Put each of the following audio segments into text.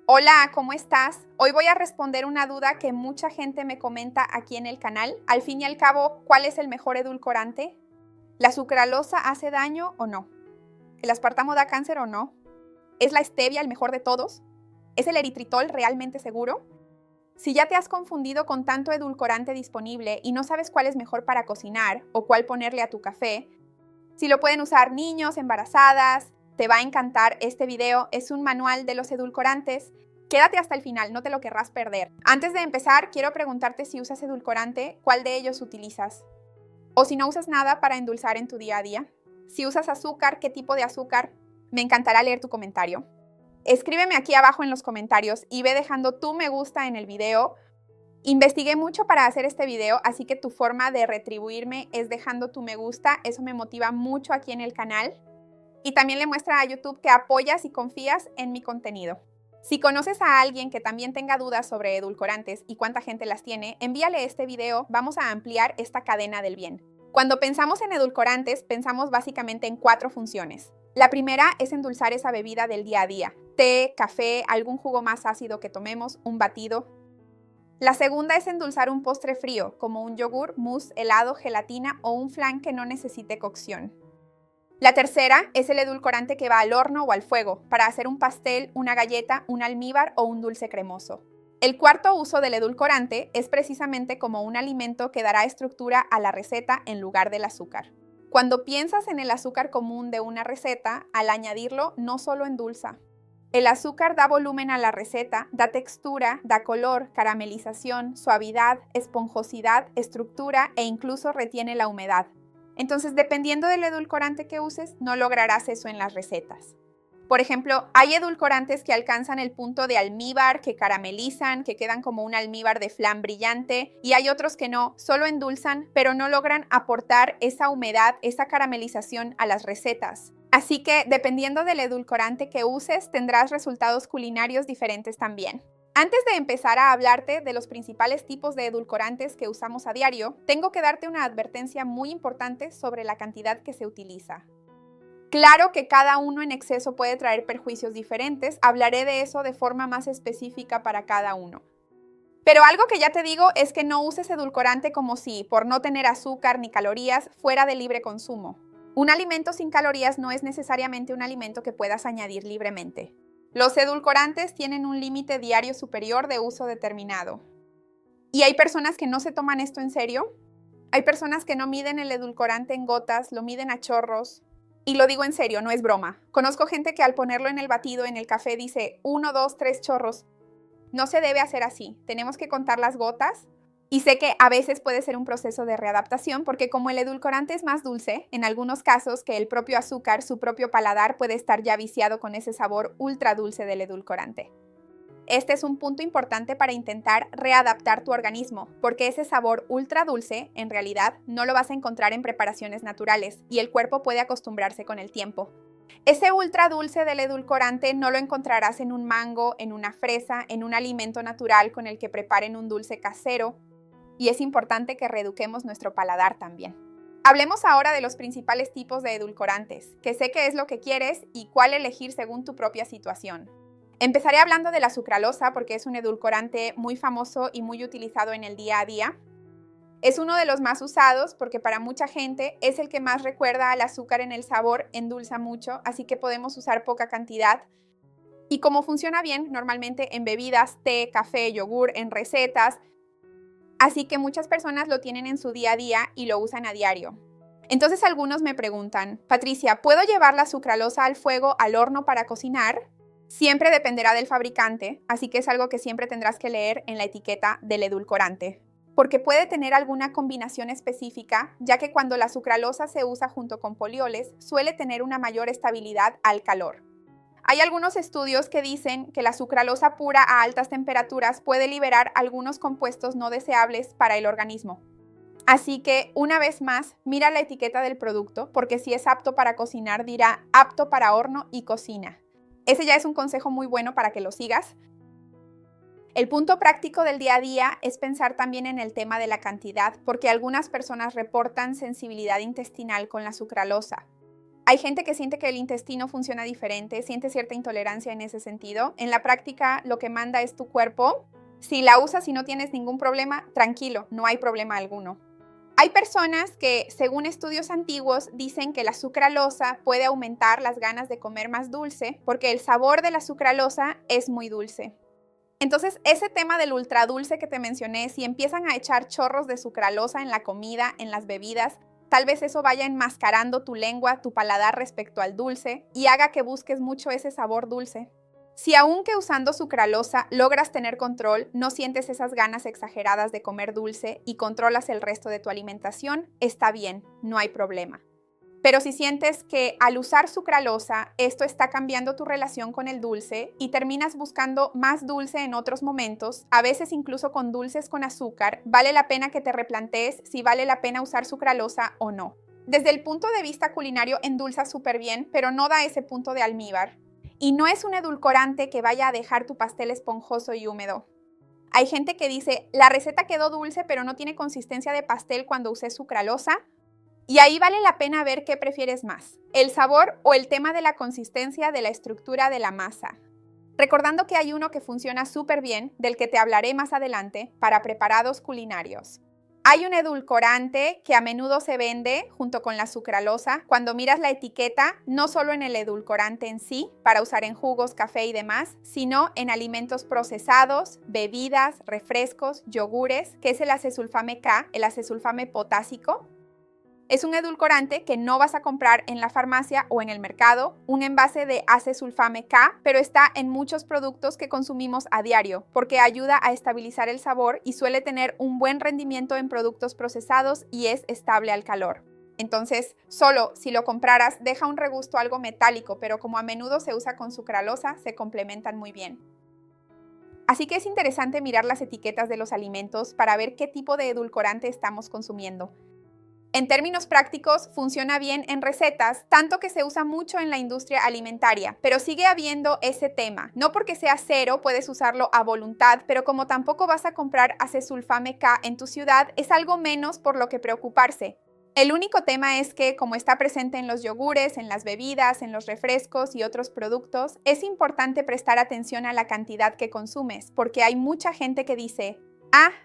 Hola, ¿cómo estás? Hoy voy a responder una duda que mucha gente me comenta aquí en el canal. Al fin y al cabo, ¿cuál es el mejor edulcorante? ¿La sucralosa hace daño o no? ¿El aspartamo da cáncer o no? ¿Es la stevia el mejor de todos? ¿Es el eritritol realmente seguro? Si ya te has confundido con tanto edulcorante disponible y no sabes cuál es mejor para cocinar o cuál ponerle a tu café, si lo pueden usar niños, embarazadas, te va a encantar este video. Es un manual de los edulcorantes. Quédate hasta el final, no te lo querrás perder. Antes de empezar, quiero preguntarte si usas edulcorante, ¿cuál de ellos utilizas? O si no usas nada para endulzar en tu día a día. Si usas azúcar, ¿qué tipo de azúcar? Me encantará leer tu comentario. Escríbeme aquí abajo en los comentarios y ve dejando tu me gusta en el video. Investigué mucho para hacer este video, así que tu forma de retribuirme es dejando tu me gusta. Eso me motiva mucho aquí en el canal. Y también le muestra a YouTube que apoyas y confías en mi contenido. Si conoces a alguien que también tenga dudas sobre edulcorantes y cuánta gente las tiene, envíale este video. Vamos a ampliar esta cadena del bien. Cuando pensamos en edulcorantes, pensamos básicamente en 4 funciones. La primera es endulzar esa bebida del día a día: té, café, algún jugo más ácido que tomemos, un batido. La segunda es endulzar un postre frío, como un yogur, mousse, helado, gelatina o un flan que no necesite cocción. La tercera es el edulcorante que va al horno o al fuego, para hacer un pastel, una galleta, un almíbar o un dulce cremoso. El cuarto uso del edulcorante es precisamente como un alimento que dará estructura a la receta en lugar del azúcar. Cuando piensas en el azúcar común de una receta, al añadirlo no solo endulza. El azúcar da volumen a la receta, da textura, da color, caramelización, suavidad, esponjosidad, estructura e incluso retiene la humedad. Entonces, dependiendo del edulcorante que uses, no lograrás eso en las recetas. Por ejemplo, hay edulcorantes que alcanzan el punto de almíbar, que caramelizan, que quedan como un almíbar de flan brillante, y hay otros que no, solo endulzan, pero no logran aportar esa humedad, esa caramelización a las recetas. Así que, dependiendo del edulcorante que uses, tendrás resultados culinarios diferentes también. Antes de empezar a hablarte de los principales tipos de edulcorantes que usamos a diario, tengo que darte una advertencia muy importante sobre la cantidad que se utiliza. Claro que cada uno en exceso puede traer perjuicios diferentes, hablaré de eso de forma más específica para cada uno. Pero algo que ya te digo es que no uses edulcorante como si, por no tener azúcar ni calorías, fuera de libre consumo. Un alimento sin calorías no es necesariamente un alimento que puedas añadir libremente. Los edulcorantes tienen un límite diario superior de uso determinado. ¿Y hay personas que no se toman esto en serio? Hay personas que no miden el edulcorante en gotas, lo miden a chorros. Y lo digo en serio, no es broma. Conozco gente que al ponerlo en el batido, en el café, dice 1, 2, 3 chorros. No se debe hacer así. Tenemos que contar las gotas. Y sé que a veces puede ser un proceso de readaptación porque como el edulcorante es más dulce, en algunos casos que el propio azúcar, su propio paladar puede estar ya viciado con ese sabor ultra dulce del edulcorante. Este es un punto importante para intentar readaptar tu organismo, porque ese sabor ultra dulce, en realidad, no lo vas a encontrar en preparaciones naturales y el cuerpo puede acostumbrarse con el tiempo. Ese ultra dulce del edulcorante no lo encontrarás en un mango, en una fresa, en un alimento natural con el que preparen un dulce casero. Y es importante que reeduquemos nuestro paladar también. Hablemos ahora de los principales tipos de edulcorantes, que sé que es lo que quieres y cuál elegir según tu propia situación. Empezaré hablando de la sucralosa porque es un edulcorante muy famoso y muy utilizado en el día a día. Es uno de los más usados porque para mucha gente es el que más recuerda al azúcar en el sabor, endulza mucho, así que podemos usar poca cantidad. Y como funciona bien normalmente en bebidas, té, café, yogur, en recetas, así que muchas personas lo tienen en su día a día y lo usan a diario. Entonces algunos me preguntan, Patricia, ¿puedo llevar la sucralosa al fuego, al horno para cocinar? Siempre dependerá del fabricante, así que es algo que siempre tendrás que leer en la etiqueta del edulcorante, porque puede tener alguna combinación específica, ya que cuando la sucralosa se usa junto con polioles, suele tener una mayor estabilidad al calor. Hay algunos estudios que dicen que la sucralosa pura a altas temperaturas puede liberar algunos compuestos no deseables para el organismo. Así que, una vez más, mira la etiqueta del producto, porque si es apto para cocinar dirá apto para horno y cocina. Ese ya es un consejo muy bueno para que lo sigas. El punto práctico del día a día es pensar también en el tema de la cantidad, porque algunas personas reportan sensibilidad intestinal con la sucralosa. Hay gente que siente que el intestino funciona diferente, siente cierta intolerancia en ese sentido. En la práctica, lo que manda es tu cuerpo. Si la usas y no tienes ningún problema, tranquilo, no hay problema alguno. Hay personas que, según estudios antiguos, dicen que la sucralosa puede aumentar las ganas de comer más dulce porque el sabor de la sucralosa es muy dulce. Entonces, ese tema del ultradulce que te mencioné, si empiezan a echar chorros de sucralosa en la comida, en las bebidas, tal vez eso vaya enmascarando tu lengua, tu paladar respecto al dulce y haga que busques mucho ese sabor dulce. Si aunque usando sucralosa logras tener control, no sientes esas ganas exageradas de comer dulce y controlas el resto de tu alimentación, está bien, no hay problema. Pero si sientes que al usar sucralosa esto está cambiando tu relación con el dulce y terminas buscando más dulce en otros momentos, a veces incluso con dulces con azúcar, vale la pena que te replantees si vale la pena usar sucralosa o no. Desde el punto de vista culinario endulza súper bien, pero no da ese punto de almíbar. Y no es un edulcorante que vaya a dejar tu pastel esponjoso y húmedo. Hay gente que dice, la receta quedó dulce pero no tiene consistencia de pastel cuando usé sucralosa. Y ahí vale la pena ver qué prefieres más, el sabor o el tema de la consistencia de la estructura de la masa. Recordando que hay uno que funciona súper bien, del que te hablaré más adelante, para preparados culinarios. Hay un edulcorante que a menudo se vende junto con la sucralosa. Cuando miras la etiqueta, no solo en el edulcorante en sí, para usar en jugos, café y demás, sino en alimentos procesados, bebidas, refrescos, yogures, que es el acesulfame K, el acesulfame potásico. Es un edulcorante que no vas a comprar en la farmacia o en el mercado, un envase de acesulfame K, pero está en muchos productos que consumimos a diario, porque ayuda a estabilizar el sabor y suele tener un buen rendimiento en productos procesados y es estable al calor. Entonces, solo si lo compraras, deja un regusto algo metálico, pero como a menudo se usa con sucralosa, se complementan muy bien. Así que es interesante mirar las etiquetas de los alimentos para ver qué tipo de edulcorante estamos consumiendo. En términos prácticos, funciona bien en recetas, tanto que se usa mucho en la industria alimentaria, pero sigue habiendo ese tema. No porque sea cero puedes usarlo a voluntad, pero como tampoco vas a comprar acesulfame K en tu ciudad, es algo menos por lo que preocuparse. El único tema es que, como está presente en los yogures, en las bebidas, en los refrescos y otros productos, es importante prestar atención a la cantidad que consumes, porque hay mucha gente que dice: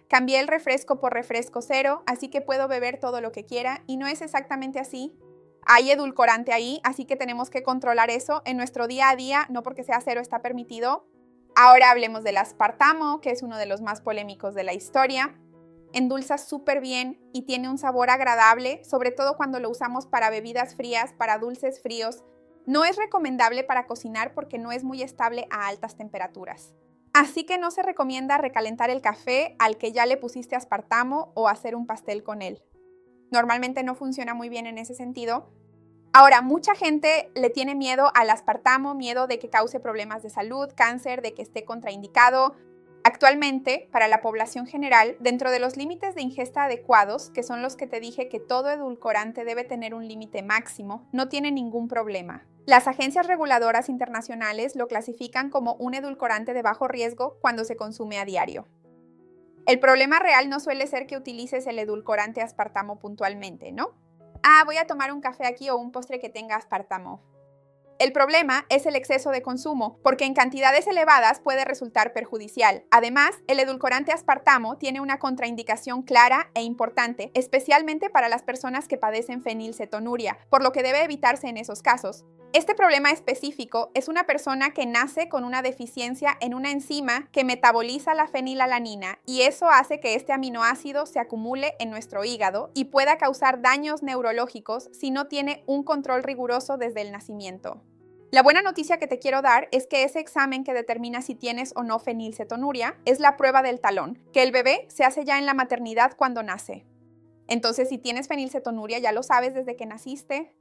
cambié el refresco por refresco cero, así que puedo beber todo lo que quiera, y no es exactamente así. Hay edulcorante ahí, así que tenemos que controlar eso en nuestro día a día, no porque sea cero está permitido. Ahora hablemos del aspartamo, que es uno de los más polémicos de la historia. Endulza súper bien y tiene un sabor agradable, sobre todo cuando lo usamos para bebidas frías, para dulces fríos. No es recomendable para cocinar porque no es muy estable a altas temperaturas. Así que no se recomienda recalentar el café al que ya le pusiste aspartamo o hacer un pastel con él. Normalmente no funciona muy bien en ese sentido. Ahora, mucha gente le tiene miedo al aspartamo, miedo de que cause problemas de salud, cáncer, de que esté contraindicado. Actualmente, para la población general, dentro de los límites de ingesta adecuados, que son los que te dije que todo edulcorante debe tener un límite máximo, no tiene ningún problema. Las agencias reguladoras internacionales lo clasifican como un edulcorante de bajo riesgo cuando se consume a diario. El problema real no suele ser que utilices el edulcorante aspartamo puntualmente, ¿no? Voy a tomar un café aquí o un postre que tenga aspartamo. El problema es el exceso de consumo, porque en cantidades elevadas puede resultar perjudicial. Además, el edulcorante aspartamo tiene una contraindicación clara e importante, especialmente para las personas que padecen fenilcetonuria, por lo que debe evitarse en esos casos. Este problema específico es una persona que nace con una deficiencia en una enzima que metaboliza la fenilalanina y eso hace que este aminoácido se acumule en nuestro hígado y pueda causar daños neurológicos si no tiene un control riguroso desde el nacimiento. La buena noticia que te quiero dar es que ese examen que determina si tienes o no fenilcetonuria es la prueba del talón, que el bebé se hace ya en la maternidad cuando nace. Entonces, si tienes fenilcetonuria, ya lo sabes desde que naciste.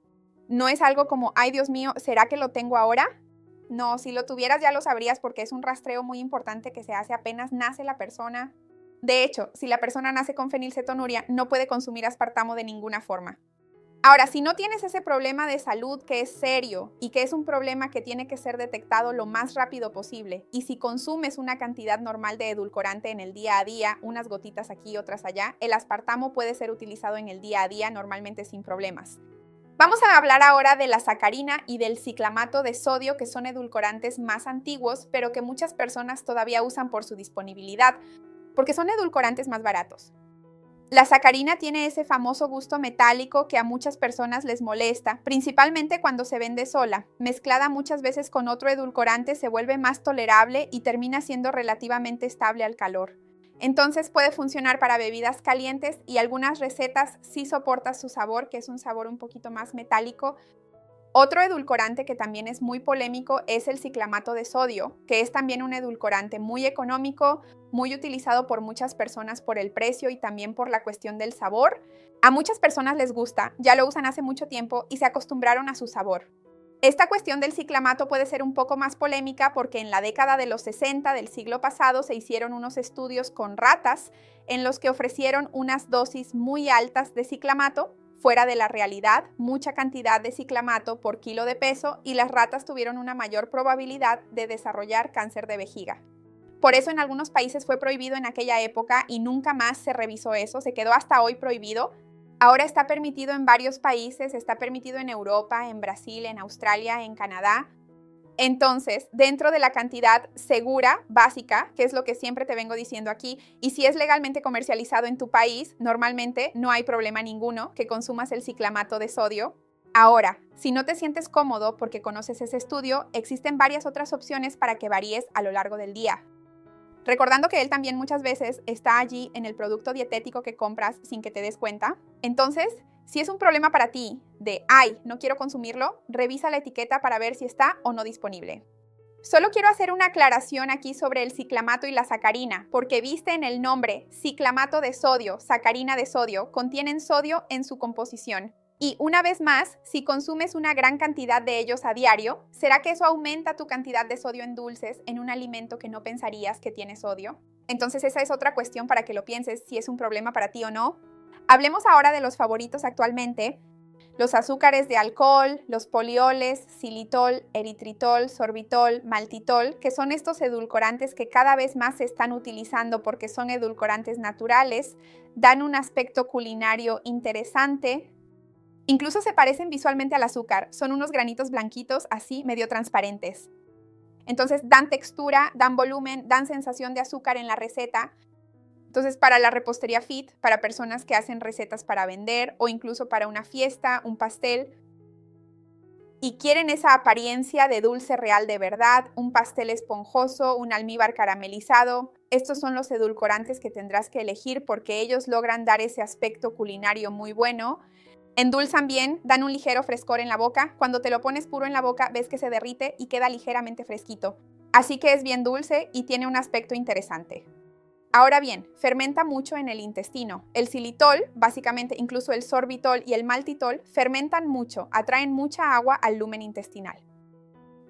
No es algo como, ay Dios mío, ¿será que lo tengo ahora? No, si lo tuvieras ya lo sabrías porque es un rastreo muy importante que se hace apenas nace la persona. De hecho, si la persona nace con fenilcetonuria, no puede consumir aspartamo de ninguna forma. Ahora, si no tienes ese problema de salud que es serio y que es un problema que tiene que ser detectado lo más rápido posible, y si consumes una cantidad normal de edulcorante en el día a día, unas gotitas aquí, otras allá, el aspartamo puede ser utilizado en el día a día normalmente sin problemas. Vamos a hablar ahora de la sacarina y del ciclamato de sodio, que son edulcorantes más antiguos, pero que muchas personas todavía usan por su disponibilidad, porque son edulcorantes más baratos. La sacarina tiene ese famoso gusto metálico que a muchas personas les molesta, principalmente cuando se vende sola. Mezclada muchas veces con otro edulcorante se vuelve más tolerable y termina siendo relativamente estable al calor. Entonces puede funcionar para bebidas calientes y algunas recetas sí soportan su sabor, que es un sabor un poquito más metálico. Otro edulcorante que también es muy polémico es el ciclamato de sodio, que es también un edulcorante muy económico, muy utilizado por muchas personas por el precio y también por la cuestión del sabor. A muchas personas les gusta, ya lo usan hace mucho tiempo y se acostumbraron a su sabor. Esta cuestión del ciclamato puede ser un poco más polémica porque en la década de los 60 del siglo pasado se hicieron unos estudios con ratas en los que ofrecieron unas dosis muy altas de ciclamato, fuera de la realidad, mucha cantidad de ciclamato por kilo de peso, y las ratas tuvieron una mayor probabilidad de desarrollar cáncer de vejiga. Por eso en algunos países fue prohibido en aquella época y nunca más se revisó eso, se quedó hasta hoy prohibido. Ahora está permitido en varios países, está permitido en Europa, en Brasil, en Australia, en Canadá. Entonces, dentro de la cantidad segura, básica, que es lo que siempre te vengo diciendo aquí, y si es legalmente comercializado en tu país, normalmente no hay problema ninguno que consumas el ciclamato de sodio. Ahora, si no te sientes cómodo porque conoces ese estudio, existen varias otras opciones para que varíes a lo largo del día. Recordando que él también muchas veces está allí en el producto dietético que compras sin que te des cuenta. Entonces, si es un problema para ti de, no quiero consumirlo, revisa la etiqueta para ver si está o no disponible. Solo quiero hacer una aclaración aquí sobre el ciclamato y la sacarina, porque viste en el nombre ciclamato de sodio, sacarina de sodio, contienen sodio en su composición. Y una vez más, si consumes una gran cantidad de ellos a diario, ¿será que eso aumenta tu cantidad de sodio en dulces en un alimento que no pensarías que tiene sodio? Entonces esa es otra cuestión para que lo pienses si es un problema para ti o no. Hablemos ahora de los favoritos actualmente. Los azúcares de alcohol, los polioles, xilitol, eritritol, sorbitol, maltitol, que son estos edulcorantes que cada vez más se están utilizando porque son edulcorantes naturales, dan un aspecto culinario interesante. Incluso se parecen visualmente al azúcar, son unos granitos blanquitos así medio transparentes. Entonces dan textura, dan volumen, dan sensación de azúcar en la receta. Entonces para la repostería fit, para personas que hacen recetas para vender o incluso para una fiesta, un pastel, y quieren esa apariencia de dulce real de verdad, un pastel esponjoso, un almíbar caramelizado, estos son los edulcorantes que tendrás que elegir porque ellos logran dar ese aspecto culinario muy bueno. Endulzan bien, dan un ligero frescor en la boca. Cuando te lo pones puro en la boca, ves que se derrite y queda ligeramente fresquito. Así que es bien dulce y tiene un aspecto interesante. Ahora bien, fermenta mucho en el intestino. El xilitol, básicamente incluso el sorbitol y el maltitol, fermentan mucho, atraen mucha agua al lumen intestinal.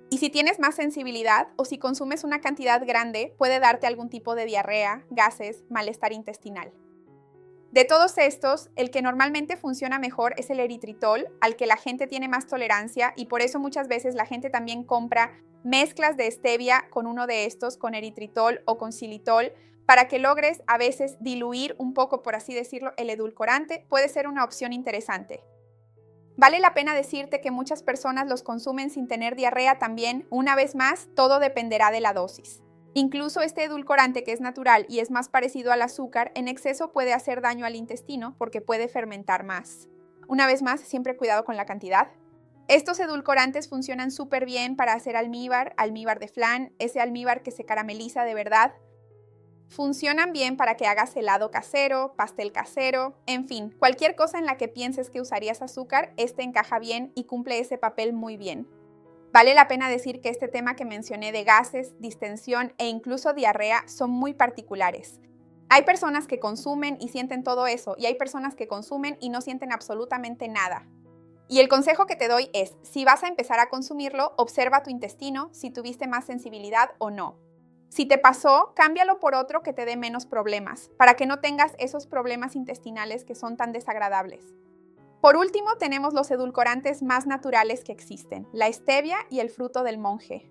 Y si tienes más sensibilidad o si consumes una cantidad grande, puede darte algún tipo de diarrea, gases, malestar intestinal. De todos estos, el que normalmente funciona mejor es el eritritol, al que la gente tiene más tolerancia y por eso muchas veces la gente también compra mezclas de stevia con uno de estos, con eritritol o con xilitol, para que logres a veces diluir un poco, por así decirlo, el edulcorante. Puede ser una opción interesante. Vale la pena decirte que muchas personas los consumen sin tener diarrea también. Una vez más, todo dependerá de la dosis. Incluso este edulcorante, que es natural y es más parecido al azúcar, en exceso puede hacer daño al intestino porque puede fermentar más. Una vez más, siempre cuidado con la cantidad. Estos edulcorantes funcionan súper bien para hacer almíbar, almíbar de flan, ese almíbar que se carameliza de verdad. Funcionan bien para que hagas helado casero, pastel casero, en fin, cualquier cosa en la que pienses que usarías azúcar, este encaja bien y cumple ese papel muy bien. Vale la pena decir que este tema que mencioné de gases, distensión e incluso diarrea son muy particulares. Hay personas que consumen y sienten todo eso y hay personas que consumen y no sienten absolutamente nada. Y el consejo que te doy es, si vas a empezar a consumirlo, observa tu intestino si tuviste más sensibilidad o no. Si te pasó, cámbialo por otro que te dé menos problemas, para que no tengas esos problemas intestinales que son tan desagradables. Por último, tenemos los edulcorantes más naturales que existen, la stevia y el fruto del monje.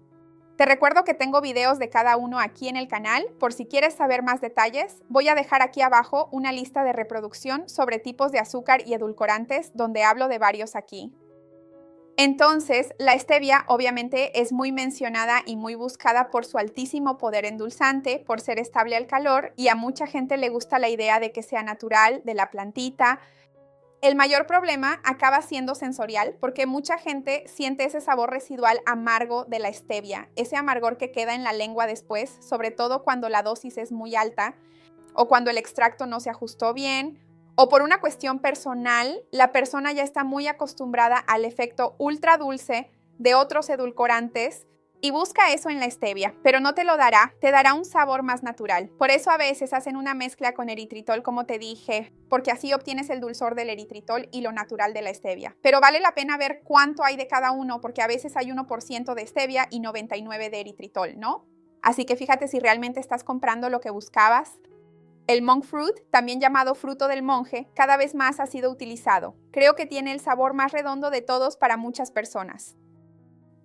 Te recuerdo que tengo videos de cada uno aquí en el canal. Por si quieres saber más detalles, voy a dejar aquí abajo una lista de reproducción sobre tipos de azúcar y edulcorantes, donde hablo de varios aquí. Entonces, la stevia obviamente es muy mencionada y muy buscada por su altísimo poder endulzante, por ser estable al calor, y a mucha gente le gusta la idea de que sea natural, de la plantita. El mayor problema acaba siendo sensorial, porque mucha gente siente ese sabor residual amargo de la stevia, ese amargor que queda en la lengua después, sobre todo cuando la dosis es muy alta o cuando el extracto no se ajustó bien, o por una cuestión personal, la persona ya está muy acostumbrada al efecto ultra dulce de otros edulcorantes y busca eso en la stevia, pero no te lo dará, te dará un sabor más natural. Por eso a veces hacen una mezcla con eritritol, como te dije, porque así obtienes el dulzor del eritritol y lo natural de la stevia. Pero vale la pena ver cuánto hay de cada uno, porque a veces hay 1% de stevia y 99% de eritritol, ¿no? Así que fíjate si realmente estás comprando lo que buscabas. El monk fruit, también llamado fruto del monje, cada vez más ha sido utilizado. Creo que tiene el sabor más redondo de todos para muchas personas.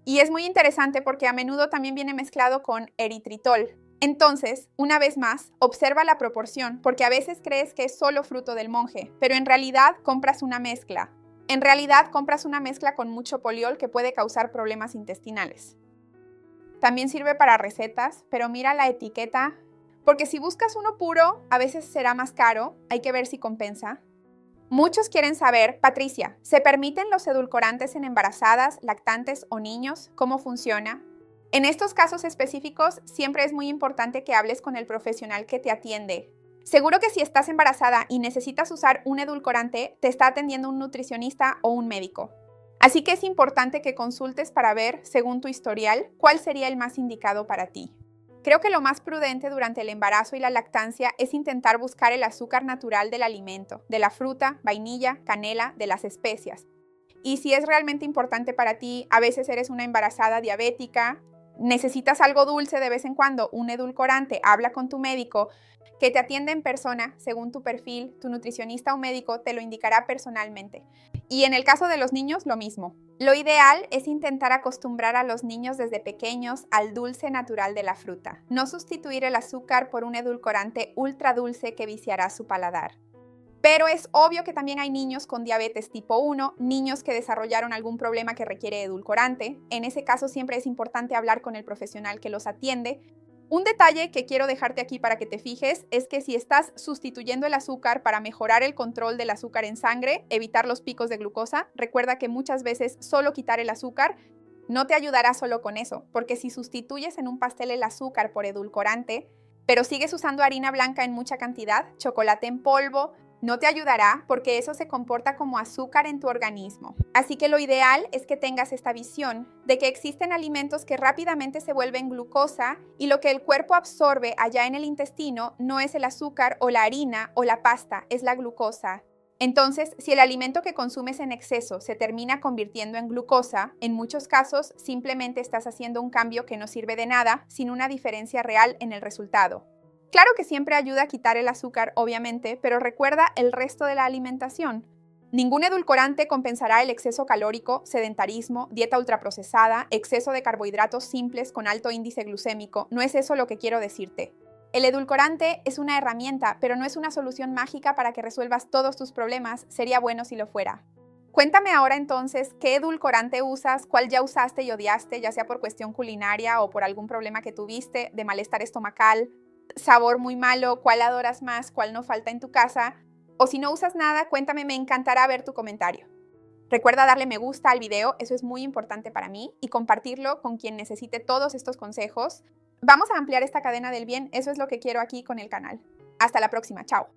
Y es muy interesante porque a menudo también viene mezclado con eritritol. Entonces, una vez más, observa la proporción, porque a veces crees que es solo fruto del monje, pero en realidad compras una mezcla. En realidad compras una mezcla con mucho poliol que puede causar problemas intestinales. También sirve para recetas, pero mira la etiqueta. Porque si buscas uno puro, a veces será más caro, hay que ver si compensa. Muchos quieren saber, Patricia, ¿se permiten los edulcorantes en embarazadas, lactantes o niños? ¿Cómo funciona? En estos casos específicos, siempre es muy importante que hables con el profesional que te atiende. Seguro que si estás embarazada y necesitas usar un edulcorante, te está atendiendo un nutricionista o un médico. Así que es importante que consultes para ver, según tu historial, cuál sería el más indicado para ti. Creo que lo más prudente durante el embarazo y la lactancia es intentar buscar el azúcar natural del alimento, de la fruta, vainilla, canela, de las especias. Y si es realmente importante para ti, a veces eres una embarazada diabética, necesitas algo dulce de vez en cuando, un edulcorante, habla con tu médico, que te atienda en persona, según tu perfil, tu nutricionista o médico te lo indicará personalmente. Y en el caso de los niños, lo mismo. Lo ideal es intentar acostumbrar a los niños desde pequeños al dulce natural de la fruta, no sustituir el azúcar por un edulcorante ultra dulce que viciará su paladar. Pero es obvio que también hay niños con diabetes tipo 1, niños que desarrollaron algún problema que requiere edulcorante. En ese caso siempre es importante hablar con el profesional que los atiende. Un detalle que quiero dejarte aquí para que te fijes es que si estás sustituyendo el azúcar para mejorar el control del azúcar en sangre, evitar los picos de glucosa, recuerda que muchas veces solo quitar el azúcar no te ayudará solo con eso, porque si sustituyes en un pastel el azúcar por edulcorante, pero sigues usando harina blanca en mucha cantidad, chocolate en polvo, no te ayudará porque eso se comporta como azúcar en tu organismo. Así que lo ideal es que tengas esta visión de que existen alimentos que rápidamente se vuelven glucosa y lo que el cuerpo absorbe allá en el intestino no es el azúcar o la harina o la pasta, es la glucosa. Entonces, si el alimento que consumes en exceso se termina convirtiendo en glucosa, en muchos casos simplemente estás haciendo un cambio que no sirve de nada sin una diferencia real en el resultado. Claro que siempre ayuda a quitar el azúcar, obviamente, pero recuerda el resto de la alimentación. Ningún edulcorante compensará el exceso calórico, sedentarismo, dieta ultraprocesada, exceso de carbohidratos simples con alto índice glucémico. No es eso lo que quiero decirte. El edulcorante es una herramienta, pero no es una solución mágica para que resuelvas todos tus problemas. Sería bueno si lo fuera. Cuéntame ahora entonces qué edulcorante usas, cuál ya usaste y odiaste, ya sea por cuestión culinaria o por algún problema que tuviste de malestar estomacal, sabor muy malo, cuál adoras más, cuál no falta en tu casa. O si no usas nada, cuéntame, me encantará ver tu comentario. Recuerda darle me gusta al video, eso es muy importante para mí, y compartirlo con quien necesite todos estos consejos. Vamos a ampliar esta cadena del bien, eso es lo que quiero aquí con el canal. Hasta la próxima, chao.